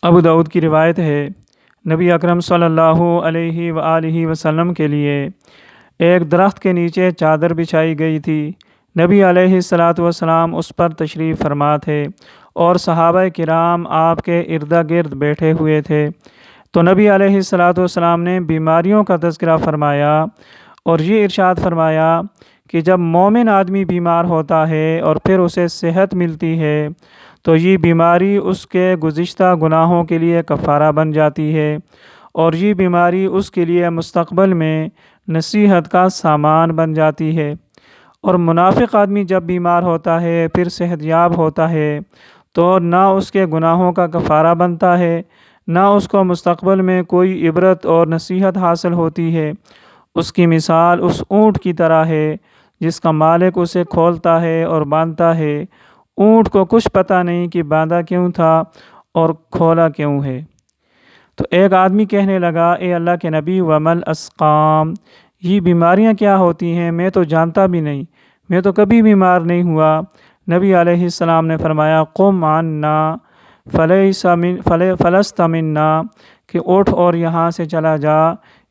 ابو داؤد کی روایت ہے، نبی اکرم صلی اللہ علیہ وآلہ وسلم کے لیے ایک درخت کے نیچے چادر بچھائی گئی تھی۔ نبی علیہ الصلاۃ والسلام اس پر تشریف فرما تھے اور صحابہ کرام آپ کے ارد گرد بیٹھے ہوئے تھے۔ تو نبی علیہ الصلاۃ والسلام نے بیماریوں کا تذکرہ فرمایا اور یہ ارشاد فرمایا کہ جب مومن آدمی بیمار ہوتا ہے اور پھر اسے صحت ملتی ہے تو یہ بیماری اس کے گزشتہ گناہوں کے لیے کفارہ بن جاتی ہے، اور یہ بیماری اس کے لیے مستقبل میں نصیحت کا سامان بن جاتی ہے۔ اور منافق آدمی جب بیمار ہوتا ہے پھر صحت یاب ہوتا ہے تو نہ اس کے گناہوں کا کفارہ بنتا ہے، نہ اس کو مستقبل میں کوئی عبرت اور نصیحت حاصل ہوتی ہے۔ اس کی مثال اس اونٹ کی طرح ہے جس کا مالک اسے کھولتا ہے اور باندھتا ہے۔ اونٹ کو کچھ پتہ نہیں کہ باندھا کیوں تھا اور کھولا کیوں ہے۔ تو ایک آدمی کہنے لگا، اے اللہ کے نبی، ومل اسقام، یہ بیماریاں کیا ہوتی ہیں؟ میں تو جانتا بھی نہیں، میں تو کبھی بیمار نہیں ہوا۔ نبی علیہ السلام نے فرمایا، قم عنا فلست منا، کہ اٹھ اور یہاں سے چلا جا،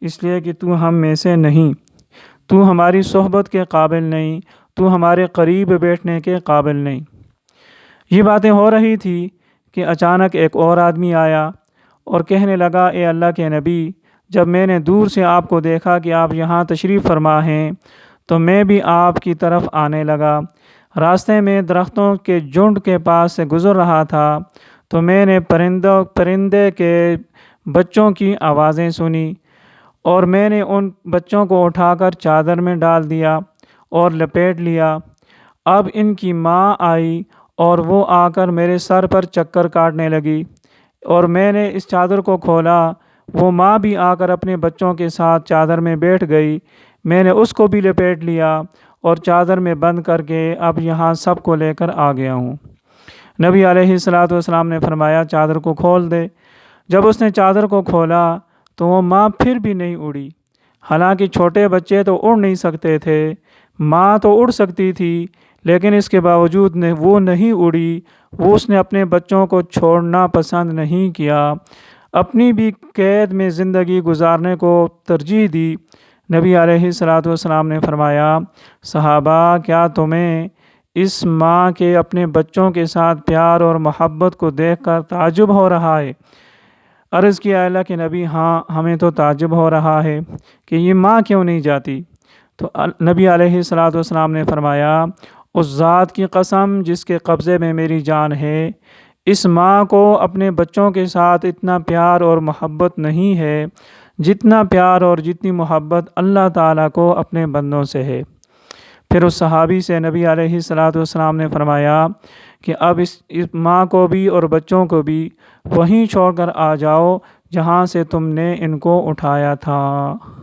اس لیے کہ تو ہم میں سے نہیں، تو ہماری صحبت کے قابل نہیں، تو ہمارے قریب بیٹھنے کے قابل نہیں۔ یہ باتیں ہو رہی تھی کہ اچانک ایک اور آدمی آیا اور کہنے لگا، اے اللہ کے نبی، جب میں نے دور سے آپ کو دیکھا کہ آپ یہاں تشریف فرما ہیں تو میں بھی آپ کی طرف آنے لگا۔ راستے میں درختوں کے جھنڈ کے پاس سے گزر رہا تھا تو میں نے پرندے کے بچوں کی آوازیں سنی، اور میں نے ان بچوں کو اٹھا کر چادر میں ڈال دیا اور لپیٹ لیا۔ اب ان کی ماں آئی اور وہ آ کر میرے سر پر چکر کاٹنے لگی، اور میں نے اس چادر کو کھولا، وہ ماں بھی آ کر اپنے بچوں کے ساتھ چادر میں بیٹھ گئی۔ میں نے اس کو بھی لپیٹ لیا اور چادر میں بند کر کے اب یہاں سب کو لے کر آ گیا ہوں۔ نبی علیہ الصلاۃ والسلام نے فرمایا، چادر کو کھول دے۔ جب اس نے چادر کو کھولا تو وہ ماں پھر بھی نہیں اڑی۔ حالانکہ چھوٹے بچے تو اڑ نہیں سکتے تھے، ماں تو اڑ سکتی تھی، لیکن اس کے باوجود وہ نہیں اڑی۔ اس نے اپنے بچوں کو چھوڑنا پسند نہیں کیا، اپنی بھی قید میں زندگی گزارنے کو ترجیح دی۔ نبی علیہ الصلاۃ والسلام نے فرمایا، صحابہ، کیا تمہیں اس ماں کے اپنے بچوں کے ساتھ پیار اور محبت کو دیکھ کر تعجب ہو رہا ہے؟ عرض کیا، اللہ کے نبی، ہاں، ہمیں تو تعجب ہو رہا ہے کہ یہ ماں کیوں نہیں جاتی؟ تو نبی علیہ الصلاۃ والسلام نے فرمایا، اس ذات کی قسم جس کے قبضے میں میری جان ہے، اس ماں کو اپنے بچوں کے ساتھ اتنا پیار اور محبت نہیں ہے جتنا پیار اور جتنی محبت اللہ تعالیٰ کو اپنے بندوں سے ہے۔ پھر اس صحابی سے نبی علیہ الصلاۃ والسلام نے فرمایا کہ اب اس ماں کو بھی اور بچوں کو بھی وہیں چھوڑ کر آ جاؤ جہاں سے تم نے ان کو اٹھایا تھا۔